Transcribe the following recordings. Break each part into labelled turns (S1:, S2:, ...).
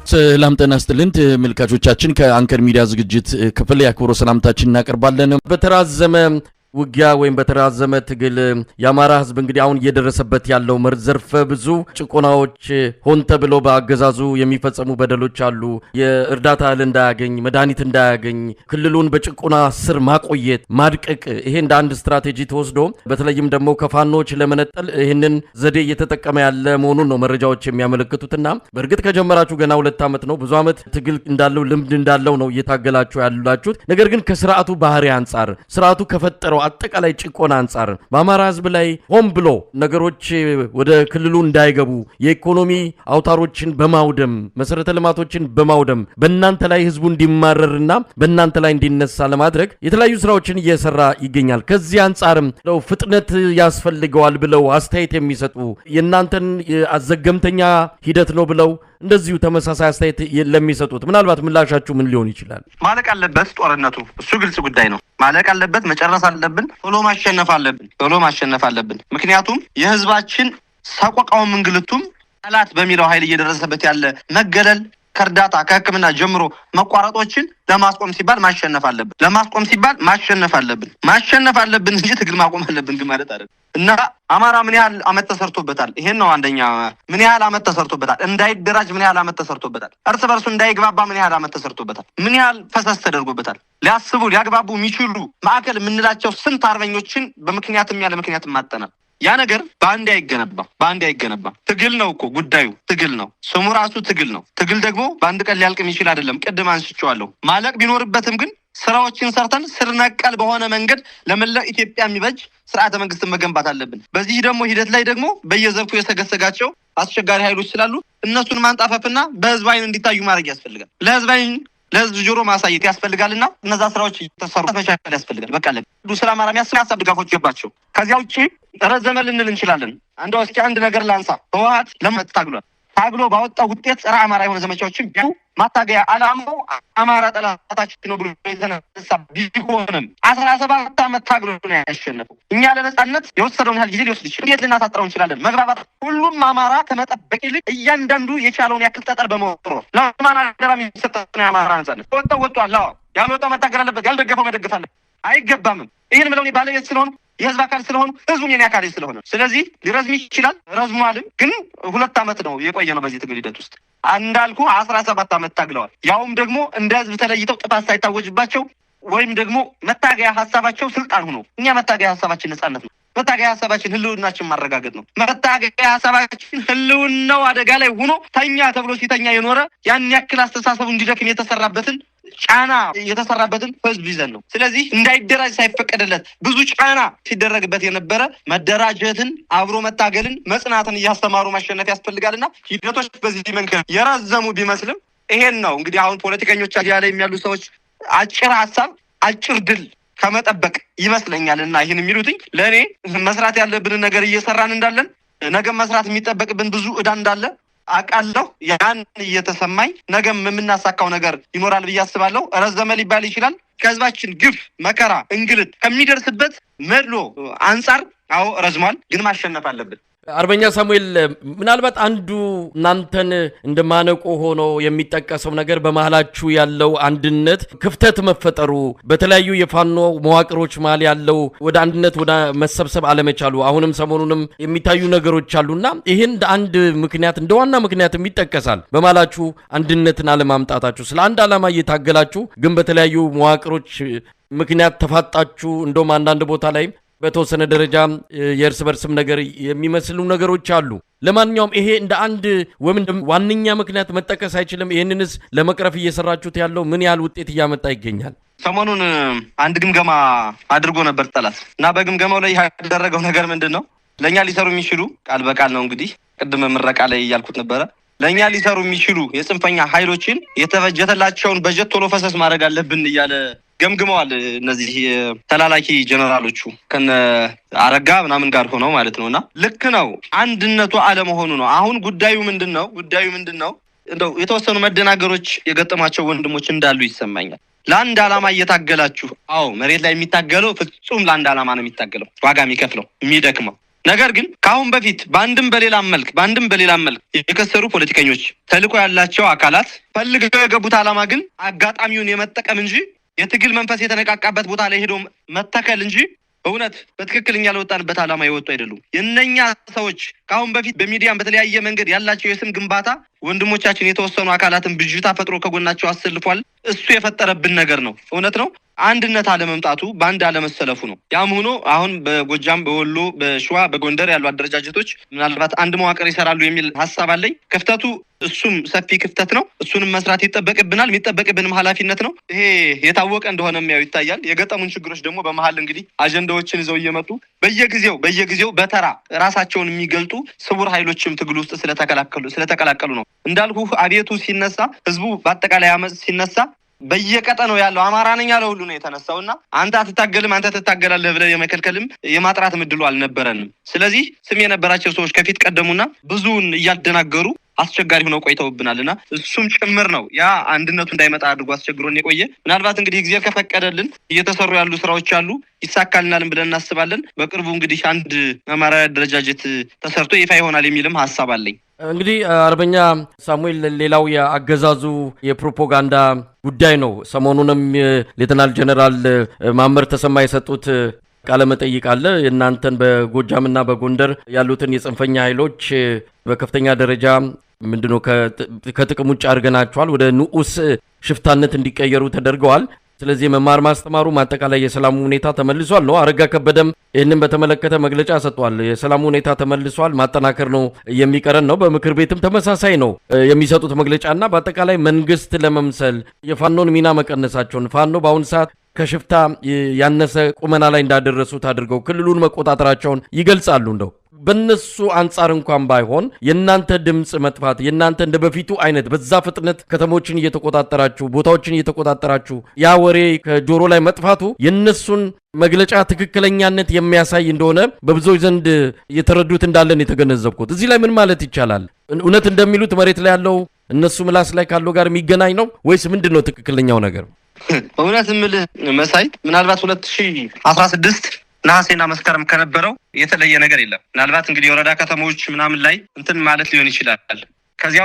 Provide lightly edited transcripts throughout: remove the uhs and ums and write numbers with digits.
S1: ሰላም ጤና ይስጥልን ተመልካቾቻችን ከአንከር ሚዲያ ዝግጅት ክፍል ያክብሮ ሰላምታችን እናቀርባለን። በተራዘመ ውጊያ ወይም በተራዘመ ትግል የአማራ ህዝብ እንግዲህ አሁን እየደረሰበት ያለው ዘርፈ ብዙ ጭቆናዎች ሆን ተብሎ በአገዛዙ የሚፈጸሙ በደሎች አሉ። የእርዳታ እህል እንዳያገኝ፣ መድኃኒት እንዳያገኝ፣ ክልሉን በጭቆና ስር ማቆየት፣ ማድቀቅ ይሄ እንደ አንድ ስትራቴጂ ተወስዶ በተለይም ደግሞ ከፋኖች ለመነጠል ይህንን ዘዴ እየተጠቀመ ያለ መሆኑን ነው መረጃዎች የሚያመለክቱትና በእርግጥ ከጀመራችሁ ገና 2 ዓመት ነው። ብዙ ዓመት ትግል እንዳለው ልምድ እንዳለው ነው እየታገላችሁ ያላችሁት። ነገር ግን ከስርዓቱ ባህሪ አንጻር ስርዓቱ ከፈጠረው አጠቃላይ ጭቆና አንጻር በአማራ ህዝብ ላይ ሆን ብሎ ነገሮች ወደ ክልሉ እንዳይገቡ የኢኮኖሚ አውታሮችን በማውደም መሰረተ ልማቶችን በማውደም በእናንተ ላይ ህዝቡ እንዲማረርና በእናንተ ላይ እንዲነሳ ለማድረግ የተለያዩ ስራዎችን እየሰራ ይገኛል። ከዚህ አንጻርም ፍጥነት ያስፈልገዋል ብለው አስተያየት የሚሰጡ የእናንተን አዘገምተኛ ሂደት ነው ብለው እንደዚሁ ተመሳሳይ አስተያየት ለሚሰጡት ምናልባት ምላሻችሁ ምን ሊሆን ይችላል?
S2: ማለቅ አለበት ጦርነቱ፣ እሱ ግልጽ ጉዳይ ነው። ማለቅ አለበት፣ መጨረስ አለብን፣ ቶሎ ማሸነፍ አለብን። ምክንያቱም የህዝባችን ሰቆቃውም እንግልቱም ጠላት በሚለው ኃይል እየደረሰበት ያለ መገለል ከእርዳታ ከሕክምና ጀምሮ መቋረጦችን ለማስቆም ሲባል ማሸነፍ አለብን እንጂ ትግል ማቆም አለብን ግን ማለት አይደለም። እና አማራ ምን ያህል አመት ተሰርቶበታል? ይሄን ነው አንደኛ። ምን ያህል አመት ተሰርቶበታል? እንዳይደራጅ ምን ያህል አመት ተሰርቶበታል? እርስ በርሱ እንዳይግባባ ምን ያህል አመት ተሰርቶበታል? ምን ያህል ፈሰስ ተደርጎበታል? ሊያስቡ ሊያግባቡ የሚችሉ ማዕከል የምንላቸው ስንት አርበኞችን በምክንያትም ያለ ምክንያትም ማጠናል። ያ ነገር በአንዴ አይገነባም። ትግል ነው እኮ ጉዳዩ፣ ትግል ነው ስሙ ራሱ ትግል ነው። ትግል ደግሞ በአንድ ቀን ሊያልቅ የሚችል አይደለም። ቅድም አንስቼዋለሁ። ማለቅ ቢኖርበትም ግን ስራዎችን ሰርተን ስር ነቀል በሆነ መንገድ ለመላው ኢትዮጵያ የሚበጅ ስርዓተ መንግስትን መገንባት አለብን። በዚህ ደግሞ ሂደት ላይ ደግሞ በየዘርፉ የሰገሰጋቸው አስቸጋሪ ኃይሎች ስላሉ እነሱን ማንጣፈፍና በህዝብ አይን እንዲታዩ ማድረግ ያስፈልጋል። ለህዝብ ጆሮ ማሳየት ያስፈልጋልና እነዛ ስራዎች ተሰሩ መሻሻል ያስፈልጋል። በቃ ሰላም አማራ ሀሳብ ድጋፎች ገባቸው። ከዚያ ውጪ ረዘመ ልንል እንችላለን። እንደው እስኪ አንድ ነገር ላንሳ። ህወሓት ለምን ታግሎ ባወጣው ውጤት ጸረ አማራ የሆነ ዘመቻዎችን ማታገያ አላማው አማራ ጠላታችን ነው ብሎ የተነሳ ቢሆንም 17 ዓመት ታግሎ ነው ያሸነፈው። እኛ ለነጻነት የወሰደውን ያህል ጊዜ ሊወስድ ይችላል። እንዴት ልናሳጥረው እንችላለን? መግባባት ሁሉም አማራ ከመጠበቅ ይልቅ እያንዳንዱ የቻለውን ያክል ጠጠር በመወጥሮ ለማና ደራሚ ሰጠና አማራ ነጻነት ወጥቷል። ያልወጣው መታገል አለበት፣ ያልደገፈው መደገፍ አለበት። አይገባምም። ይሄን ምለው ባለቤት ስለሆነ የህዝብ አካል ስለሆኑ ህዝቡን የኔ አካል ስለሆነ ስለዚህ ሊረዝም ይችላል። ረዝሟልም፣ ግን 2 ዓመት ነው የቆየ ነው። በዚህ ትግል ሂደት ውስጥ እንዳልኩ 17 ዓመት ታግለዋል። ያውም ደግሞ እንደ ህዝብ ተለይተው ጥፋት ሳይታወጅባቸው ወይም ደግሞ መታገያ ሀሳባቸው ስልጣን ሆኖ። እኛ መታገያ ሀሳባችን ነጻነት ነው። መታገያ ሀሳባችን ህልውናችን ማረጋገጥ ነው። መታገያ ሀሳባችን ህልውናው አደጋ ላይ ሆኖ ተኛ ተብሎ ሲተኛ የኖረ ያን ያክል አስተሳሰቡ እንዲደክም የተሰራበትን ጫና የተሰራበትን ህዝብ ይዘን ነው። ስለዚህ እንዳይደራጅ ሳይፈቀድለት ብዙ ጫና ሲደረግበት የነበረ መደራጀትን፣ አብሮ መታገልን፣ መጽናትን እያስተማሩ ማሸነፍ ያስፈልጋልና ሂደቶች በዚህ መንገድ የረዘሙ ቢመስልም ይሄን ነው እንግዲህ አሁን ፖለቲከኞች ላይ የሚያሉ ሰዎች አጭር ሀሳብ አጭር ድል ከመጠበቅ ይመስለኛልና ይህን የሚሉትኝ ለእኔ መስራት ያለብንን ነገር እየሰራን እንዳለን ነገም መስራት የሚጠበቅብን ብዙ ዕዳ እንዳለ አቃለሁ። ያን እየተሰማኝ ነገም የምናሳካው ነገር ይኖራል ብዬ አስባለሁ። ረዘመ ሊባል ይችላል። ከህዝባችን ግፍ፣ መከራ፣ እንግልት ከሚደርስበት መድሎ አንጻር አዎ ረዝሟል፣ ግን ማሸነፍ አለብን።
S1: አርበኛ ሳሙኤል ምናልባት አንዱ እናንተን እንደማነቆ ሆኖ የሚጠቀሰው ነገር በመሃላችሁ ያለው አንድነት ክፍተት መፈጠሩ፣ በተለያዩ የፋኖ መዋቅሮች መሃል ያለው ወደ አንድነት ወደ መሰብሰብ አለመቻሉ አሁንም ሰሞኑንም የሚታዩ ነገሮች አሉና ይሄን እንደ አንድ ምክንያት እንደ ዋና ምክንያት ይጠቀሳል። በመሃላችሁ አንድነትን አለማምጣታችሁ፣ ስለ አንድ ዓላማ እየታገላችሁ ግን በተለያዩ መዋቅሮች ምክንያት ተፋጣችሁ እንደውም አንዳንድ ቦታ ላይ በተወሰነ ደረጃ የእርስ በርስም ነገር የሚመስሉ ነገሮች አሉ። ለማንኛውም ይሄ እንደ አንድ ወይም ዋነኛ ምክንያት መጠቀስ አይችልም? ይህንንስ ለመቅረፍ እየሰራችሁት ያለው ምን ያህል ውጤት እያመጣ ይገኛል?
S2: ሰሞኑን አንድ ግምገማ አድርጎ ነበር ጠላት እና በግምገማው ላይ ያደረገው ነገር ምንድን ነው? ለእኛ ሊሰሩ የሚችሉ ቃል በቃል ነው እንግዲህ ቅድም ምረቃ ላይ እያልኩት ነበረ። ለእኛ ሊሰሩ የሚችሉ የጽንፈኛ ኃይሎችን የተበጀተላቸውን በጀት ቶሎ ፈሰስ ማድረግ አለብን እያለ ገምግመዋል። እነዚህ ተላላኪ ጀነራሎቹ ከነ አረጋ ምናምን ጋር ሆነው ማለት ነውና ልክ ነው። አንድነቱ አለመሆኑ ነው። አሁን ጉዳዩ ምንድነው? እንደው የተወሰኑ መደናገሮች የገጠማቸው ወንድሞች እንዳሉ ይሰማኛል። ለአንድ ዓላማ እየታገላችሁ፣ አዎ መሬት ላይ የሚታገለው ፍጹም ለአንድ ዓላማ ነው የሚታገለው፣ ዋጋ የሚከፍለው፣ የሚደክመው ነገር ግን ካሁን በፊት በአንድም በሌላም መልክ የከሰሩ ፖለቲከኞች ተልዕኮ ያላቸው አካላት ፈልገው የገቡት ዓላማ ግን አጋጣሚውን የመጠቀም እንጂ የትግል መንፈስ የተነቃቃበት ቦታ ላይ ሄዶ መተከል እንጂ እውነት በትክክለኛ ለወጣንበት ዓላማ የወጡ አይደሉም። የነኛ ሰዎች ካሁን በፊት በሚዲያም በተለያየ መንገድ ያላቸው የስም ግንባታ ወንድሞቻችን የተወሰኑ አካላትን ብዥታ ፈጥሮ ከጎናቸው አሰልፏል። እሱ የፈጠረብን ነገር ነው። እውነት ነው። አንድነት አለመምጣቱ በአንድ አለመሰለፉ ነው። ያም ሆኖ አሁን በጎጃም፣ በወሎ፣ በሸዋ፣ በጎንደር ያሉ አደረጃጀቶች ምናልባት አንድ መዋቅር ይሰራሉ የሚል ሀሳብ አለኝ። ክፍተቱ እሱም ሰፊ ክፍተት ነው። እሱንም መስራት ይጠበቅብናል። የሚጠበቅብንም ኃላፊነት ነው። ይሄ የታወቀ እንደሆነ ያው ይታያል። የገጠሙን ችግሮች ደግሞ በመሀል እንግዲህ አጀንዳዎችን ይዘው እየመጡ በየጊዜው በተራ ራሳቸውን የሚገልጡ ስውር ኃይሎችም ትግል ውስጥ ስለተቀላቀሉ ነው። እንዳልኩ አቤቱ ሲነሳ ህዝቡ በአጠቃላይ አመጽ ሲነሳ በየቀጠናው ያለው አማራ ነኝ ያለው ሁሉ ነው የተነሳውና አንተ አትታገልም አንተ ትታገላለህ ብለህ የመከልከልም የማጥራት ምድሉ አልነበረንም። ስለዚህ ስም የነበራቸው ሰዎች ከፊት ቀደሙና ብዙውን እያደናገሩ አስቸጋሪ ሆነው ቆይተውብናልና እሱም ጭምር ነው ያ አንድነቱ እንዳይመጣ አድርጎ አስቸግሮን የቆየ። ምናልባት እንግዲህ ጊዜ ከፈቀደልን እየተሰሩ ያሉ ስራዎች አሉ፣ ይሳካልናልን ብለን እናስባለን። በቅርቡ እንግዲህ አንድ አማራዊ አደረጃጀት ተሰርቶ ይፋ ይሆናል የሚልም ሀሳብ አለኝ።
S1: እንግዲህ አርበኛ ሳሙኤል፣ ሌላው የአገዛዙ የፕሮፓጋንዳ ጉዳይ ነው። ሰሞኑንም ሌተናል ጀነራል ማመር ተሰማ የሰጡት ቃለ መጠይቅ አለ። እናንተን በጎጃምና በጎንደር ያሉትን የጽንፈኛ ኃይሎች በከፍተኛ ደረጃ ምንድነው ከጥቅም ውጭ አድርገናቸዋል፣ ወደ ንዑስ ሽፍታነት እንዲቀየሩ ተደርገዋል። ስለዚህ መማር ማስተማሩ ማጠቃላይ የሰላሙ ሁኔታ ተመልሷል ነው። አረጋ ከበደም ይህንን በተመለከተ መግለጫ ሰጥቷል። የሰላሙ ሁኔታ ተመልሷል፣ ማጠናከር ነው የሚቀረን ነው። በምክር ቤትም ተመሳሳይ ነው የሚሰጡት መግለጫና በአጠቃላይ መንግስት ለመምሰል የፋኖን ሚና መቀነሳቸውን ፋኖ በአሁኑ ሰዓት ከሽፍታ ያነሰ ቁመና ላይ እንዳደረሱት አድርገው ክልሉን መቆጣጠራቸውን ይገልጻሉ። እንደው በነሱ አንጻር እንኳን ባይሆን የእናንተ ድምፅ መጥፋት የእናንተ እንደ በፊቱ አይነት በዛ ፍጥነት ከተሞችን እየተቆጣጠራችሁ ቦታዎችን እየተቆጣጠራችሁ ያ ወሬ ከጆሮ ላይ መጥፋቱ የነሱን መግለጫ ትክክለኛነት የሚያሳይ እንደሆነ በብዙዎች ዘንድ የተረዱት እንዳለን የተገነዘብኩት። እዚህ ላይ ምን ማለት ይቻላል? እውነት እንደሚሉት መሬት ላይ ያለው እነሱ ምላስ ላይ ካለው ጋር የሚገናኝ ነው ወይስ ምንድን ነው ትክክለኛው ነገር?
S2: እውነት ምልህ መሳይ ምናልባት 2016 ነሐሴና መስከረም ከነበረው የተለየ ነገር የለም። ምናልባት እንግዲህ የወረዳ ከተሞች ምናምን ላይ እንትን ማለት ሊሆን ይችላል። ከዚያ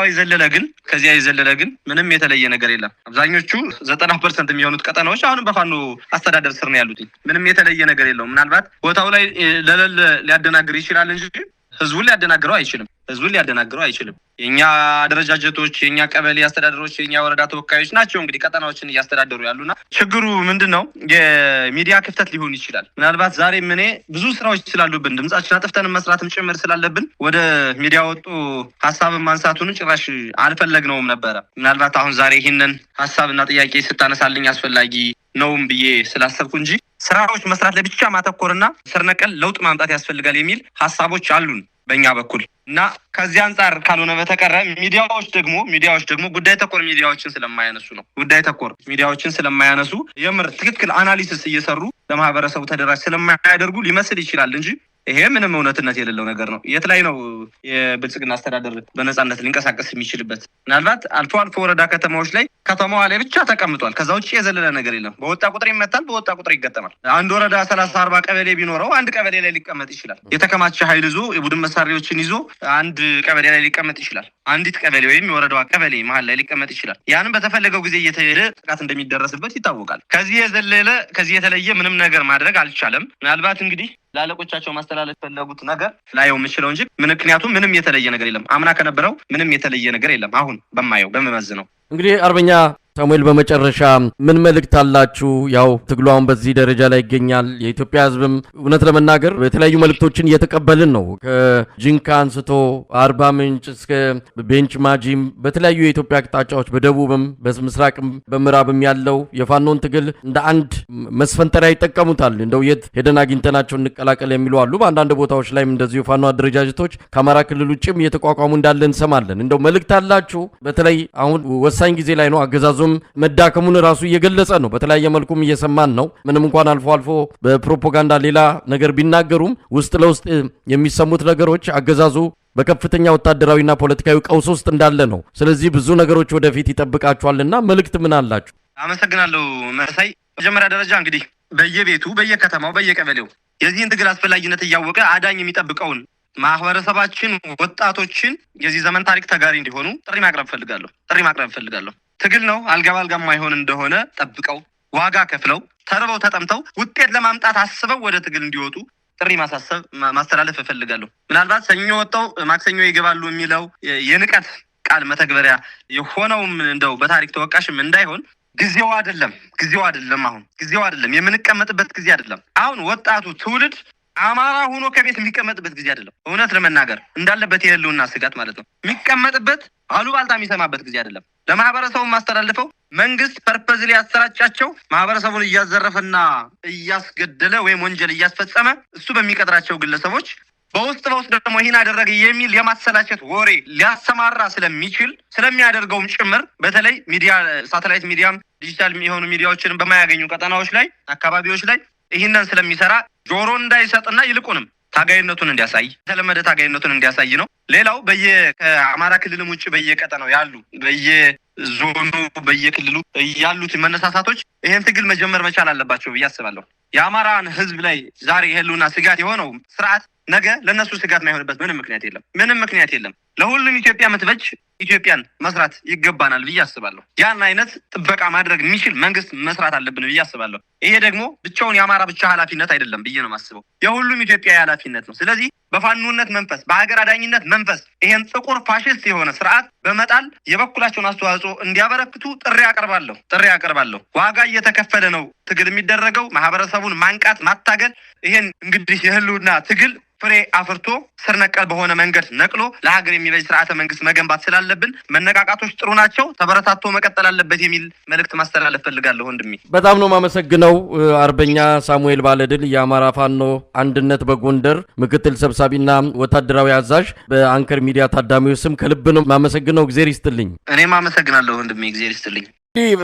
S2: የዘለለ ግን ምንም የተለየ ነገር የለም። አብዛኞቹ 90% የሚሆኑት ቀጠናዎች አሁንም በፋኖ አስተዳደር ስር ነው ያሉት። ምንም የተለየ ነገር የለውም። ምናልባት ቦታው ላይ ለለለ ሊያደናግር ይችላል እንጂ ህዝቡን ሊያደናግረው አይችልም። የኛ አደረጃጀቶች፣ የኛ ቀበሌ አስተዳደሮች፣ የኛ ወረዳ ተወካዮች ናቸው እንግዲህ ቀጠናዎችን እያስተዳደሩ ያሉና ችግሩ ምንድነው? የሚዲያ ክፍተት ሊሆን ይችላል። ምናልባት ዛሬም እኔ ብዙ ስራዎች ስላሉብን ድምጻችን አጥፍተን መስራትም ጭምር ስላለብን ወደ ሚዲያ ወጡ ሀሳብን ማንሳቱን ጭራሽ አልፈለግነውም ነበረ። ምናልባት አሁን ዛሬ ይህንን ሀሳብና ጥያቄ ስታነሳልኝ አስፈላጊ ነውም ብዬ ስላሰብኩ እንጂ ስራዎች መስራት ላይ ብቻ ማተኮርና ስር ነቀል ለውጥ ማምጣት ያስፈልጋል የሚል ሀሳቦች አሉን በእኛ በኩል እና ከዚህ አንጻር ካልሆነ በተቀረ ሚዲያዎች ደግሞ ጉዳይ ተኮር ሚዲያዎችን ስለማያነሱ የምር ትክክል አናሊሲስ እየሰሩ ለማህበረሰቡ ተደራሽ ስለማያደርጉ ሊመስል ይችላል እንጂ ይሄ ምንም እውነትነት የሌለው ነገር ነው። የት ላይ ነው የብልጽግና አስተዳደር በነጻነት ሊንቀሳቀስ የሚችልበት? ምናልባት አልፎ ወረዳ ከተማዎች ላይ ከተማዋ ላይ ብቻ ተቀምጧል። ከዛ ውጭ የዘለለ ነገር የለም። በወጣ ቁጥር ይመታል፣ በወጣ ቁጥር ይገጠማል። አንድ ወረዳ 30-40 ቀበሌ ቢኖረው አንድ ቀበሌ ላይ ሊቀመጥ ይችላል። የተከማቸ ኃይል ይዞ የቡድን መሳሪያዎችን ይዞ አንድ ቀበሌ ላይ ሊቀመጥ ይችላል። አንዲት ቀበሌ ወይም የወረዳዋ ቀበሌ መሀል ላይ ሊቀመጥ ይችላል። ያንን በተፈለገው ጊዜ እየተሄደ ጥቃት እንደሚደረስበት ይታወቃል። ከዚህ የተለየ ምንም ነገር ማድረግ አልቻለም። ምናልባት እንግዲህ ላለቆቻቸው ማስተላለፍ ፈለጉት ነገር ላየው የምችለው እንጂ ምክንያቱም ምንም የተለየ ነገር የለም። አምና ከነበረው ምንም የተለየ ነገር የለም። አሁን በመመዝነው እንግዲህ
S1: አርበኛ ሳሙኤል በመጨረሻ ምን መልእክት አላችሁ? ያው ትግሉ አሁን በዚህ ደረጃ ላይ ይገኛል። የኢትዮጵያ ሕዝብም እውነት ለመናገር የተለያዩ መልእክቶችን እየተቀበልን ነው። ከጂንካ አንስቶ አርባ ምንጭ እስከ ቤንች ማጂም በተለያዩ የኢትዮጵያ አቅጣጫዎች በደቡብም በምስራቅም በምዕራብም ያለው የፋኖን ትግል እንደ አንድ መስፈንጠሪያ ይጠቀሙታል። እንደው የት ሄደን አግኝተናቸው እንቀላቀል የሚሉ አሉ። በአንዳንድ ቦታዎች ላይም እንደዚሁ የፋኖ አደረጃጀቶች ከአማራ ክልል ውጭም እየተቋቋሙ እንዳለ እንሰማለን። እንደው መልእክት አላችሁ? በተለይ አሁን ወሳኝ ጊዜ ላይ ነው። አገዛዙም መዳከሙን ራሱ እየገለጸ ነው። በተለያየ መልኩም እየሰማን ነው። ምንም እንኳን አልፎ በፕሮፓጋንዳ ሌላ ነገር ቢናገሩም ውስጥ ለውስጥ የሚሰሙት ነገሮች አገዛዙ በከፍተኛ ወታደራዊና ፖለቲካዊ ቀውስ ውስጥ እንዳለ ነው። ስለዚህ ብዙ ነገሮች ወደፊት ይጠብቃቸዋልና መልእክት ምን አላችሁ?
S2: አመሰግናለሁ መሳይ። መጀመሪያ ደረጃ እንግዲህ በየቤቱ በየከተማው በየቀበሌው የዚህን ትግል አስፈላጊነት እያወቀ አዳኝ የሚጠብቀውን ማህበረሰባችን ወጣቶችን የዚህ ዘመን ታሪክ ተጋሪ እንዲሆኑ ጥሪ ማቅረብ ፈልጋለሁ። ትግል ነው አልጋ ባልጋ የማይሆን እንደሆነ ጠብቀው ዋጋ ከፍለው ተርበው ተጠምተው ውጤት ለማምጣት አስበው ወደ ትግል እንዲወጡ ጥሪ ማስተላለፍ እፈልጋለሁ። ምናልባት ሰኞ ወጣው ማክሰኞ ይገባሉ የሚለው የንቀት ቃል መተግበሪያ የሆነውም እንደው በታሪክ ተወቃሽም እንዳይሆን ጊዜው አይደለም። አሁን ጊዜው አይደለም። የምንቀመጥበት ጊዜ አይደለም። አሁን ወጣቱ ትውልድ አማራ ሆኖ ከቤት የሚቀመጥበት ጊዜ አይደለም። እውነት ለመናገር እንዳለበት የህልውና ስጋት ማለት ነው የሚቀመጥበት አሉባልታ የሚሰማበት ጊዜ አይደለም። ለማህበረሰቡ ማስተላለፈው መንግስት ፐርፐዝሊ ያሰራጫቸው ማህበረሰቡን እያዘረፈና እያስገደለ ወይም ወንጀል እያስፈጸመ እሱ በሚቀጥራቸው ግለሰቦች በውስጥ ደግሞ ይህን አደረገ የሚል የማሰላቸት ወሬ ሊያሰማራ ስለሚችል ስለሚያደርገውም ጭምር በተለይ ሚዲያ ሳተላይት ሚዲያም ዲጂታል የሆኑ ሚዲያዎችን በማያገኙ ቀጠናዎች ላይ አካባቢዎች ላይ ይህንን ስለሚሰራ ጆሮ እንዳይሰጥና ይልቁንም ታጋይነቱን የተለመደ ታጋይነቱን እንዲያሳይ ነው። ሌላው ከአማራ ክልልም ውጭ በየቀጠናው ያሉ በየዞኑ በየክልሉ ያሉት መነሳሳቶች ይሄን ትግል መጀመር መቻል አለባቸው ብዬ አስባለሁ። የአማራን ህዝብ ላይ ዛሬ የህልውና ስጋት የሆነው ስርዓት ነገ ለነሱ ስጋት የማይሆንበት ምንም ምክንያት የለም። ለሁሉም ኢትዮጵያ ምትበጅ ኢትዮጵያን መስራት ይገባናል ብዬ አስባለሁ። ያን አይነት ጥበቃ ማድረግ የሚችል መንግስት መስራት አለብን ብዬ አስባለሁ። ይሄ ደግሞ ብቻውን የአማራ ብቻ ኃላፊነት አይደለም ብዬ ነው የማስበው። የሁሉም ኢትዮጵያዊ ኃላፊነት ነው። ስለዚህ በፋኖነት መንፈስ በሀገር አዳኝነት መንፈስ ይሄን ጥቁር ፋሽስት የሆነ ስርዓት በመጣል የበኩላቸውን አስተዋጽኦ እንዲያበረክቱ ጥሪ አቀርባለሁ። ዋጋ እየተከፈለ ነው ትግል የሚደረገው ማህበረሰቡን ማንቃት ማታገል። ይሄን እንግዲህ የህልውና ትግል ፍሬ አፍርቶ ስር ነቀል በሆነ መንገድ ነቅሎ ለሀገር የሚበጅ ስርዓተ መንግስት መገንባት ስላለብን መነቃቃቶች ጥሩ ናቸው፣ ተበረታቶ መቀጠል አለበት የሚል መልእክት ማስተላለፍ ፈልጋለሁ። ወንድሜ በጣም ነው ማመሰግነው። አርበኛ ሳሙኤል ባለድል የአማራ ፋኖ አንድነት በጎንደር ምክትል ሰብሳቢና ወታደራዊ አዛዥ፣ በአንከር ሚዲያ ታዳሚው ስም ከልብ ነው ማመሰግነው። እግዚአብሔር ይስጥልኝ። እኔም አመሰግናለሁ ወንድሜ፣ እግዚአብሔር ይስጥልኝ።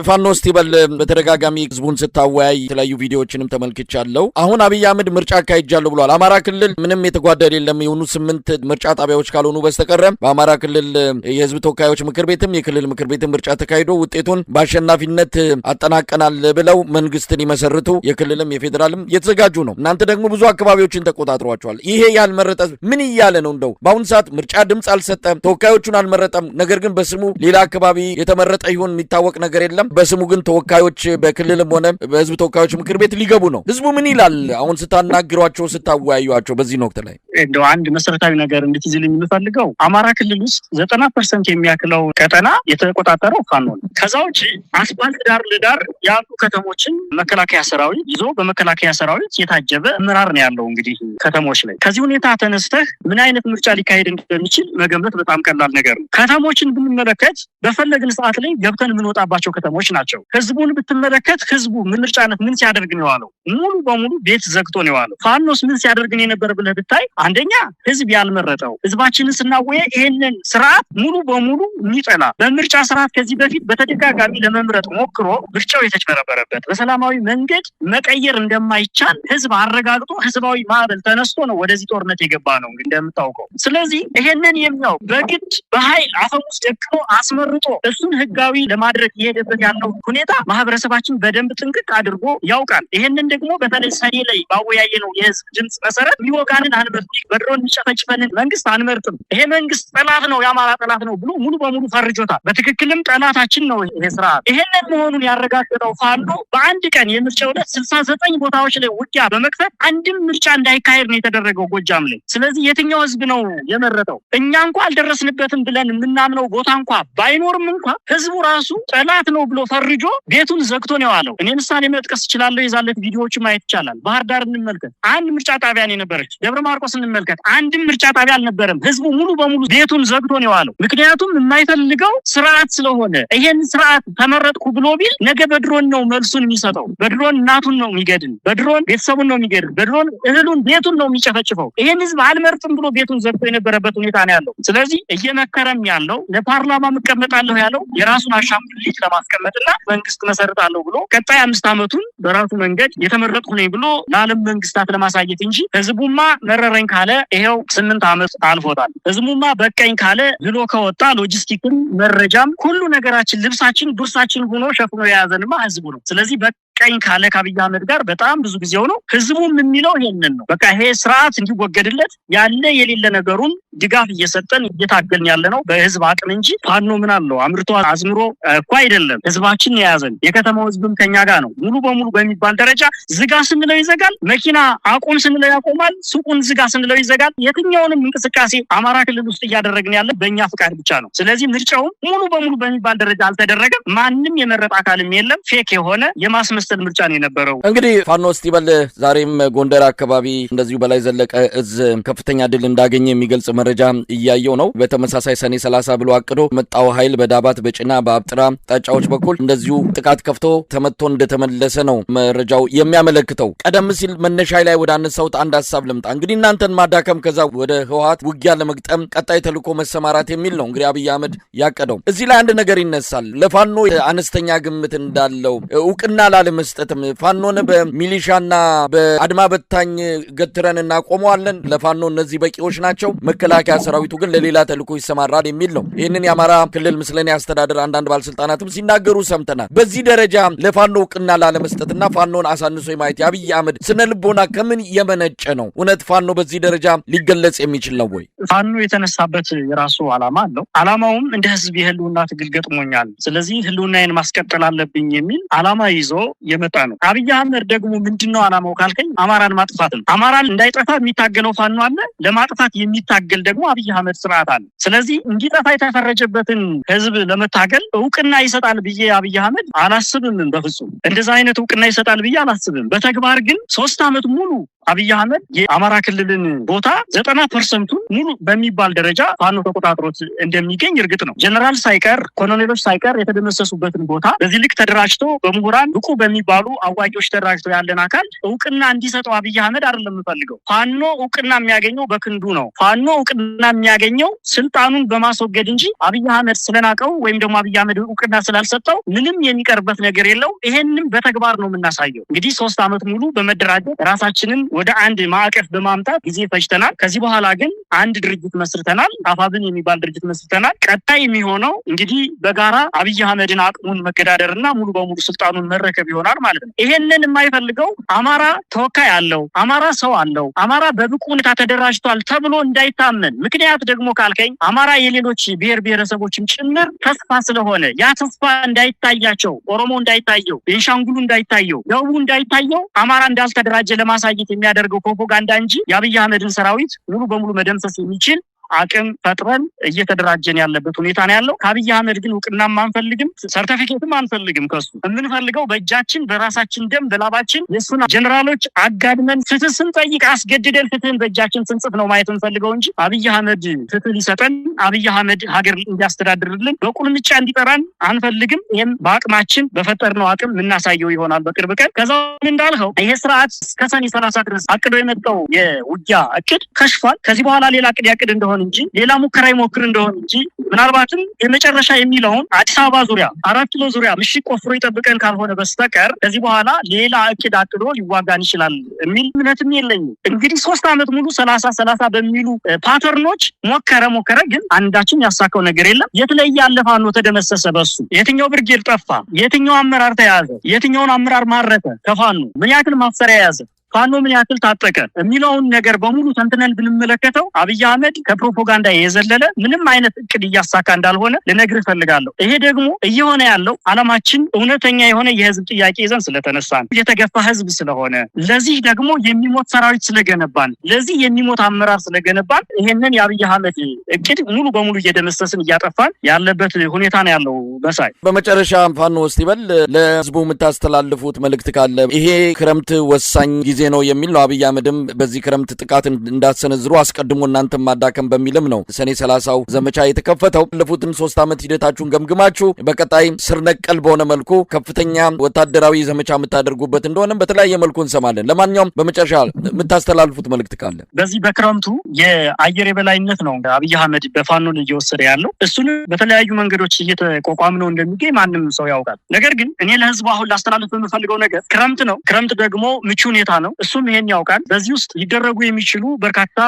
S1: ፋኖ ስቲበል በተደጋጋሚ ህዝቡን ስታወያይ የተለያዩ ቪዲዮዎችንም ተመልክቻለሁ። አሁን አብይ አህመድ ምርጫ አካሂጃለሁ ብሏል። አማራ ክልል ምንም የተጓደለ የለም የሆኑ 8 ምርጫ ጣቢያዎች ካልሆኑ በስተቀር በአማራ ክልል የህዝብ ተወካዮች ምክር ቤትም የክልል ምክር ቤትም ምርጫ ተካሂዶ ውጤቱን በአሸናፊነት አጠናቀናል ብለው መንግስትን ይመሰርቱ የክልልም የፌዴራልም የተዘጋጁ ነው። እናንተ ደግሞ ብዙ አካባቢዎችን ተቆጣጥሯቸዋል። ይሄ ያልመረጠ ምን እያለ ነው? እንደው በአሁኑ ሰዓት ምርጫ ድምፅ አልሰጠም፣ ተወካዮቹን አልመረጠም። ነገር ግን በስሙ ሌላ አካባቢ የተመረጠ ይሁን የሚታወቅ ነገር የለም። በስሙ ግን ተወካዮች በክልልም ሆነ በህዝብ ተወካዮች ምክር ቤት ሊገቡ ነው። ህዝቡ ምን ይላል? አሁን ስታናግሯቸው ስታወያዩቸው በዚህ ወቅት ላይ
S3: እንደው አንድ መሰረታዊ ነገር እንድትይዝልኝ የምፈልገው አማራ ክልል ውስጥ 90% የሚያክለው ቀጠና የተቆጣጠረው ፋኖ ነው። ከዛ ውጪ አስፋልት ዳር ለዳር ያሉ ከተሞችን መከላከያ ሰራዊት ይዞ በመከላከያ ሰራዊት የታጀበ ምራር ነው ያለው። እንግዲህ ከተሞች ላይ ከዚህ ሁኔታ ተነስተህ ምን አይነት ምርጫ ሊካሄድ እንደሚችል መገመት በጣም ቀላል ነገር ነው። ከተሞችን ብንመለከት በፈለግን ሰዓት ላይ ገብተን የምንወጣባቸው ከተሞች ናቸው። ህዝቡን ብትመለከት ህዝቡ ምርጫነት ምን ሲያደርግ ነው የዋለው? ሙሉ በሙሉ ቤት ዘግቶ ነው የዋለው። ፋኖስ ምን ሲያደርግ ነው የነበረ ብለህ ብታይ አንደኛ ህዝብ ያልመረጠው ህዝባችንን ስናወየ ይሄንን ስርዓት ሙሉ በሙሉ የሚጠላ በምርጫ ስርዓት ከዚህ በፊት በተደጋጋሚ ለመምረጥ ሞክሮ ምርጫው የተጭበረበረበት በሰላማዊ መንገድ መቀየር እንደማይቻል ህዝብ አረጋግጦ ህዝባዊ ማዕበል ተነስቶ ነው ወደዚህ ጦርነት የገባ ነው እንደምታውቀው። ስለዚህ ይሄንን የሚያው በግድ በኃይል አፈሙዝ ደቅኖ አስመርጦ እሱን ህጋዊ ለማድረግ የሄደበት ያለው ሁኔታ ማህበረሰባችን በደንብ ጥንቅቅ አድርጎ ያውቃል። ይሄንን ደግሞ በተለይ ሰኔ ላይ ባወያየነው የህዝብ ድምጽ መሰረት ሚወጋንን አንመርጥ፣ በድሮን የሚጨፈጭፈንን መንግስት አንመርጥም፣ ይሄ መንግስት ጠላት ነው፣ የአማራ ጠላት ነው ብሎ ሙሉ በሙሉ ፈርጆታል። በትክክልም ጠላታችን ነው ይሄ ስርዓት። ይሄንን መሆኑን ያረጋገጠው ፋኖ በአንድ ቀን የምርጫ ዕለት 69 ቦታዎች ላይ ውጊያ በመክፈት አንድም ምርጫ እንዳይካሄድ ነው የተደረገው ጎጃም ላይ። ስለዚህ የትኛው ህዝብ ነው የመረጠው? እኛ እንኳ አልደረስንበትም ብለን የምናምነው ቦታ እንኳ ባይኖርም እንኳ ህዝቡ ራሱ ጠላት ነው ብሎ ፈርጆ ቤቱን ዘግቶ ነው ያለው። እኔ ምሳሌ መጥቀስ እችላለሁ። የዛለት ቪዲዮዎች ማየት ይቻላል። ባህር ዳር እንመልከት፣ አንድ ምርጫ ጣቢያ ነው የነበረች። ደብረ ማርቆስ እንመልከት፣ አንድም ምርጫ ጣቢያ አልነበረም። ህዝቡ ሙሉ በሙሉ ቤቱን ዘግቶ ነው ያለው። ምክንያቱም የማይፈልገው ስርዓት ስለሆነ። ይሄን ስርዓት ተመረጥኩ ብሎ ቢል ነገ በድሮን ነው መልሱን የሚሰጠው። በድሮን እናቱን ነው የሚገድል፣ በድሮን ቤተሰቡን ነው የሚገድል፣ በድሮን እህሉን ቤቱን ነው የሚጨፈጭፈው። ይሄን ህዝብ አልመርጥም ብሎ ቤቱን ዘግቶ የነበረበት ሁኔታ ነው ያለው። ስለዚህ እየመከረም ያለው ለፓርላማ እቀመጣለሁ ያለው የራሱን አሻንጉሊት ለማስቀመጥና መንግስት መሰረታለሁ ብሎ ቀጣይ 5 ዓመቱን በራሱ መንገድ የተመረጥኩ ነኝ ብሎ ለዓለም መንግስታት ለማሳየት እንጂ ህዝቡማ መረረኝ ካለ ይሄው 8 ዓመት አልፎታል። ህዝቡማ በቀኝ ካለ ብሎ ከወጣ ሎጂስቲክም መረጃም ሁሉ ነገራችን ልብሳችን ዱርሳችን ሆኖ ሸፍኖ የያዘንማ ህዝቡ ነው። ስለዚህ በቃኝ ካለ ከአብይ አህመድ ጋር በጣም ብዙ ጊዜው ነው። ህዝቡም የሚለው ይሄንን ነው። በቃ ይሄ ስርዓት እንዲወገድለት ያለ የሌለ ነገሩን ድጋፍ እየሰጠን እየታገልን ያለ ነው በህዝብ አቅም እንጂ ፋኖ ምን አለው አምርቶ አዝምሮ እኮ አይደለም። ህዝባችን የያዘን የከተማው ህዝብም ከኛ ጋር ነው። ሙሉ በሙሉ በሚባል ደረጃ ዝጋ ስንለው ይዘጋል፣ መኪና አቁም ስንለው ያቆማል፣ ሱቁን ዝጋ ስንለው ይዘጋል። የትኛውንም እንቅስቃሴ አማራ ክልል ውስጥ እያደረግን ያለ በእኛ ፍቃድ ብቻ ነው። ስለዚህ ምርጫውም ሙሉ በሙሉ በሚባል ደረጃ አልተደረገም። ማንም የመረጥ አካልም የለም። ፌክ የሆነ የማስመሰል ምርጫ ነው የነበረው።
S1: እንግዲህ ፋኖ እስቲበል ዛሬም ጎንደር አካባቢ እንደዚሁ በላይ ዘለቀ እዝ ከፍተኛ ድል እንዳገኘ የሚገልጽ መረጃ እያየው ነው። በተመሳሳይ ሰኔ 30 ብሎ አቅዶ መጣው ኃይል በዳባት በጭና በአብጥራ ጣጫዎች በኩል እንደዚሁ ጥቃት ከፍቶ ተመቶ እንደተመለሰ ነው መረጃው የሚያመለክተው። ቀደም ሲል መነሻ ላይ ወደ አነሳውት አንድ ሐሳብ ልምጣ። እንግዲህ እናንተን ማዳከም ከዛ ወደ ህወሓት ውጊያ ለመግጠም ቀጣይ ተልኮ መሰማራት የሚል ነው እንግዲህ አብይ አህመድ ያቀደው። እዚህ ላይ አንድ ነገር ይነሳል። ለፋኖ አነስተኛ ግምት እንዳለው እውቅና ላለመስጠትም ፋኖን በሚሊሻና በአድማ በታኝ ገትረን እናቆመዋለን፣ ለፋኖ እነዚህ በቂዎች ናቸው፣ መከላከያ ሰራዊቱ ግን ለሌላ ተልኮ ይሰማራል የሚል ነው። ይህንን የአማራ ክልል ምስለኔ አስተዳደር አንዳንድ ባለስልጣናትም ሲናገሩ ሰምተናል። በዚህ ደረጃ ለፋኖ እውቅና ላለመስጠትና ፋኖን አሳንሶ የማየት የአብይ አህመድ ስነ ልቦና ከምን የመነጨ ነው? እውነት ፋኖ በዚህ ደረጃ ሊገለጽ የሚችል ነው ወይ?
S3: ፋኖ የተነሳበት የራሱ ዓላማ አለው። ዓላማውም እንደ ህዝብ የህልውና ትግል ገጥሞኛል፣ ስለዚህ ህልውናዬን ማስቀጠል አለብኝ የሚል ዓላማ ይዞ የመጣ ነው። አብይ አህመድ ደግሞ ምንድነው ዓላማው ካልከኝ አማራን ማጥፋት ነው። አማራን እንዳይጠፋ የሚታገለው ፋኖ አለ፣ ለማጥፋት የሚታገል ደግሞ አብይ አህመድ ስርዓት አለ። ስለዚህ እንዲጠፋ የተፈረጀበትን ህዝብ ለመታገል እውቅና ይሰጣል ብዬ አብይ አህመድ አላስብም። በፍጹም እንደዛ አይነት እውቅና ይሰጣል ብዬ አላስብም። በተግባር ግን 3 ዓመት ሙሉ አብይ አህመድ የአማራ ክልልን ቦታ 90% ሙሉ በሚባል ደረጃ ፋኖ ተቆጣጥሮት እንደሚገኝ እርግጥ ነው። ጀነራል ሳይቀር ኮሎኔሎች ሳይቀር የተደመሰሱበትን ቦታ በዚህ ልክ ተደራጅቶ በምሁራን ብቁ በሚባሉ አዋቂዎች ተደራጅቶ ያለን አካል እውቅና እንዲሰጠው አብይ አህመድ አይደለም የምፈልገው። ፋኖ እውቅና የሚያገኘው በክንዱ ነው። ፋኖ እውቅና የሚያገኘው ስልጣኑን በማስወገድ እንጂ አብይ አህመድ ስለናቀው ወይም ደግሞ አብይ አህመድ እውቅና ስላልሰጠው ምንም የሚቀርበት ነገር የለው። ይሄንን በተግባር ነው የምናሳየው። እንግዲህ 3 ዓመት ሙሉ በመደራጀት ራሳችንን ወደ አንድ ማዕቀፍ በማምጣት ጊዜ ፈጅተናል። ከዚህ በኋላ ግን አንድ ድርጅት መስርተናል። አፋብን የሚባል ድርጅት መስርተናል። ቀጣይ የሚሆነው እንግዲህ በጋራ አብይ አህመድን አቅሙን መገዳደርና ሙሉ በሙሉ ስልጣኑን መረከብ ይሆናል ማለት ነው። ይሄንን የማይፈልገው አማራ ተወካይ አለው፣ አማራ ሰው አለው፣ አማራ በብቁ ሁኔታ ተደራጅቷል ተብሎ እንዳይታመን። ምክንያት ደግሞ ካልከኝ አማራ የሌሎች ብሔር ብሔረሰቦችም ጭምር ተስፋ ስለሆነ ያ ተስፋ እንዳይታያቸው፣ ኦሮሞ እንዳይታየው፣ ቤንሻንጉሉ እንዳይታየው፣ ደቡቡ እንዳይታየው አማራ እንዳልተደራጀ ለማሳየት የሚያደርገው ፕሮፓጋንዳ እንጂ የአብይ አህመድን ሰራዊት ሙሉ በሙሉ መደምሰስ የሚችል አቅም ፈጥረን እየተደራጀን ያለበት ሁኔታ ነው ያለው። ከአብይ አህመድ ግን እውቅናም አንፈልግም፣ ሰርቲፊኬትም አንፈልግም። ከሱ የምንፈልገው በእጃችን በራሳችን ደም በላባችን የሱና ጀነራሎች አጋድመን ፍትህ ስንጠይቅ አስገድደን ፍትህን በእጃችን ስንጽፍ ነው ማየት እንፈልገው እንጂ አብይ አህመድ ፍትህ ሊሰጠን አብይ አህመድ ሀገር እንዲያስተዳድርልን በቁልምጫ እንዲጠራን አንፈልግም። ይህም በአቅማችን በፈጠርነው አቅም የምናሳየው ይሆናል በቅርብ ቀን። ከዛ እንዳልኸው ይሄ ስርዓት እስከ ሰኔ 30 ድረስ አቅዶ የመጣው የውጊያ እቅድ ከሽፏል። ከዚህ በኋላ ሌላ እቅድ ያቅድ እንደሆነ እንጂ ሌላ ሙከራ ይሞክር እንደሆነ እንጂ ምናልባትም የመጨረሻ የሚለውን አዲስ አበባ ዙሪያ 4 ኪሎ ዙሪያ ምሽግ ቆፍሮ ይጠብቀን ካልሆነ በስተቀር ከዚህ በኋላ ሌላ እቅድ አቅዶ ሊዋጋን ይችላል የሚል እምነትም የለኝም። እንግዲህ 3 ዓመት ሙሉ 30 በሚሉ ፓተርኖች ሞከረ፣ ግን አንዳችን ያሳካው ነገር የለም። የተለየ አለፋኖ ተደመሰሰ። በሱ የትኛው ብርጌድ ጠፋ፣ የትኛው አመራር ተያዘ፣ የትኛውን አመራር ማረከ፣ ከፋኖ ምን ያክል ማፍሰሪያ ያዘ፣ ፋኖ ምን ያክል ታጠቀ የሚለውን ነገር በሙሉ ተንትነን ብንመለከተው አብይ አህመድ ከፕሮፓጋንዳ የዘለለ ምንም አይነት እቅድ እያሳካ እንዳልሆነ ልነግርህ ፈልጋለሁ። ይሄ ደግሞ እየሆነ ያለው ዓላማችን እውነተኛ የሆነ የህዝብ ጥያቄ ይዘን ስለተነሳን፣ የተገፋ ህዝብ ስለሆነ፣ ለዚህ ደግሞ የሚሞት ሰራዊት ስለገነባን፣ ለዚህ የሚሞት አመራር ስለገነባን ይሄንን የአብይ አህመድ እቅድ ሙሉ በሙሉ እየደመሰስን እያጠፋን ያለበት ሁኔታ ነው ያለው። በሳይ
S1: በመጨረሻ ፋኖ እስቲበል ለህዝቡ የምታስተላልፉት መልእክት ካለ? ይሄ ክረምት ወሳኝ ጊዜ ነው የሚል ነው። አብይ አህመድም በዚህ ክረምት ጥቃት እንዳሰነዝሩ አስቀድሞ እናንተም ማዳከም በሚልም ነው ሰኔ 30ው ዘመቻ የተከፈተው። ያለፉትን 3 ዓመት ሂደታችሁን ገምግማችሁ በቀጣይ ስር ነቀል በሆነ መልኩ ከፍተኛ ወታደራዊ ዘመቻ የምታደርጉበት እንደሆነም በተለያየ መልኩ እንሰማለን። ለማንኛውም በመጨረሻ የምታስተላልፉት መልእክት ካለ?
S3: በዚህ በክረምቱ የአየር የበላይነት ነው አብይ አህመድ በፋኖ ላይ እየወሰደ ያለው። እሱን በተለያዩ መንገዶች እየተቋቋም ነው እንደሚገኝ ማንም ሰው ያውቃል። ነገር ግን እኔ ለህዝቡ አሁን ላስተላልፍ የምፈልገው ነገር ክረምት ነው። ክረምት ደግሞ ምቹ ሁኔታ ነው። ነው። እሱም ይሄን ያውቃል። በዚህ ውስጥ ሊደረጉ የሚችሉ በርካታ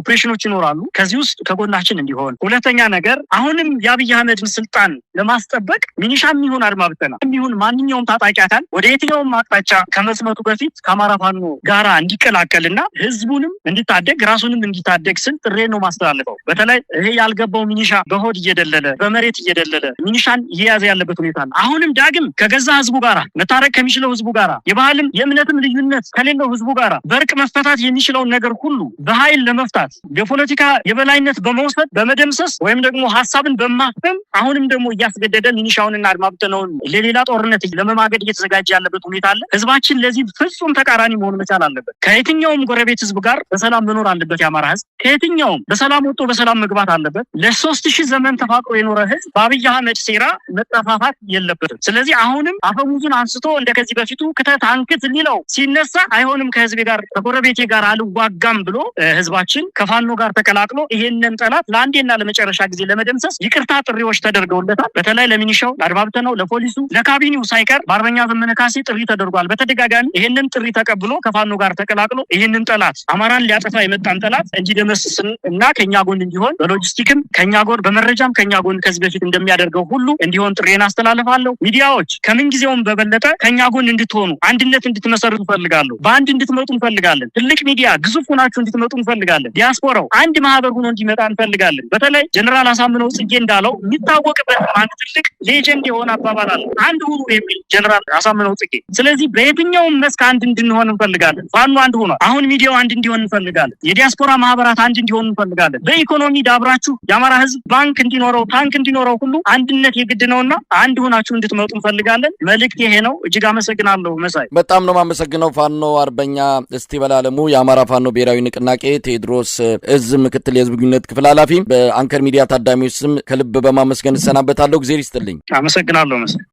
S3: ኦፕሬሽኖች ይኖራሉ። ከዚህ ውስጥ ከጎናችን እንዲሆን። ሁለተኛ ነገር አሁንም የአብይ አህመድን ስልጣን ለማስጠበቅ ሚኒሻም ይሁን አድማ ብተና ይሁን ማንኛውም ታጣቂ አካል ወደ የትኛውም አቅጣጫ ከመዝመቱ በፊት ከአማራ ፋኖ ጋራ እንዲቀላቀልና ህዝቡንም እንዲታደግ ራሱንም እንዲታደግ ስል ጥሬን ነው ማስተላለፈው። በተለይ ይሄ ያልገባው ሚኒሻ በሆድ እየደለለ በመሬት እየደለለ ሚኒሻን እየያዘ ያለበት ሁኔታ ነው። አሁንም ዳግም ከገዛ ህዝቡ ጋራ መታረቅ ከሚችለው ህዝቡ ጋራ የባህልም የእምነትም ልዩነት ከሌለው ህዝቡ ጋራ በእርቅ መፈታት የሚችለውን ነገር ሁሉ በኃይል ለመፍታት የፖለቲካ የበላይነት በመውሰድ በመደምሰስ ወይም ደግሞ ሀሳብን በማፈን አሁንም ደግሞ እያስገደደ ሚኒሻውንና አድማ ብተናውን ለሌላ ጦርነት ለመማገድ እየተዘጋጀ ያለበት ሁኔታ አለ። ህዝባችን ለዚህ ፍጹም ተቃራኒ መሆን መቻል አለበት። ከየትኛውም ጎረቤት ህዝብ ጋር በሰላም መኖር አለበት። የአማራ ህዝብ ከየትኛውም በሰላም ወጥቶ በሰላም መግባት አለበት። ለ3000 ዘመን ተፋቅሮ የኖረ ህዝብ በአብይ አህመድ ሴራ መጠፋፋት የለበትም። ስለዚህ አሁንም አፈሙዙን አንስቶ እንደከዚህ በፊቱ ክተት አንክት ሊለው ሲነሳ አይሆንም ከህዝቤ ጋር ከጎረቤቴ ጋር አልዋጋም ብሎ ህዝባችን ከፋኖ ጋር ተቀላቅሎ ይሄንን ጠላት ለአንዴና ለመጨረሻ ጊዜ ለመደምሰስ ይቅርታ ጥሪዎች ተደርገውለታል። በተለይ ለሚኒሻው፣ ለአድማ ብተናው፣ ለፖሊሱ፣ ለካቢኔው ሳይቀር በአርበኛ ዘመነ ካሴ ጥሪ ተደርጓል። በተደጋጋሚ ይሄንን ጥሪ ተቀብሎ ከፋኖ ጋር ተቀላቅሎ ይሄንን ጠላት አማራን ሊያጠፋ የመጣን ጠላት እንዲደመስስን እና ከኛ ጎን እንዲሆን በሎጂስቲክም ከኛ ጎን በመረጃም ከኛ ጎን ከዚህ በፊት እንደሚያደርገው ሁሉ እንዲሆን ጥሬን አስተላልፋለሁ። ሚዲያዎች ከምን ጊዜውም በበለጠ ከኛ ጎን እንድትሆኑ አንድነት እንድትመሰርቱ እንፈልጋለሁ። በአንድ እንድትመጡ እንፈልጋለን። ትልቅ ሚዲያ ግዙፍ ሆናችሁ እንድትመጡ እንፈልጋለን። ዲያስፖራው አንድ ማህበር ሆኖ እንዲመጣ እንፈልጋለን። በተለይ ጀነራል አሳምነው ጽጌ እንዳለው የሚታወቅበት አንድ ትልቅ ሌጀንድ የሆነ አባባል አለ፣ አንድ ሁኑ የሚል ጀነራል አሳምነው ጽጌ። ስለዚህ በየትኛውም መስክ አንድ እንድንሆን እንፈልጋለን። ፋኖ አንድ ሆኗል። አሁን ሚዲያው አንድ እንዲሆን እንፈልጋለን። የዲያስፖራ ማህበራት አንድ እንዲሆኑ እንፈልጋለን። በኢኮኖሚ ዳብራችሁ የአማራ ህዝብ ባንክ እንዲኖረው ታንክ እንዲኖረው ሁሉ አንድነት የግድ ነውና አንድ ሆናችሁ እንድትመጡ እንፈልጋለን። መልእክት ይሄ ነው። እጅግ አመሰግናለሁ። መሳይ
S1: በጣም ነው የማመሰግነው። ፋኖ አርበኛ እስቲበላ አለሙ የአማራ ፋኖ ብሔራዊ ንቅናቄ ቴዎድሮስ እዝ ምክትል የህዝብ ግንኙነት ክፍል ኃላፊ፣ በአንከር ሚዲያ ታዳሚዎች ስም ከልብ በማመስገን እሰናበታለሁ። ጊዜ ይስጥልኝ።
S3: አመሰግናለሁ መሳይ።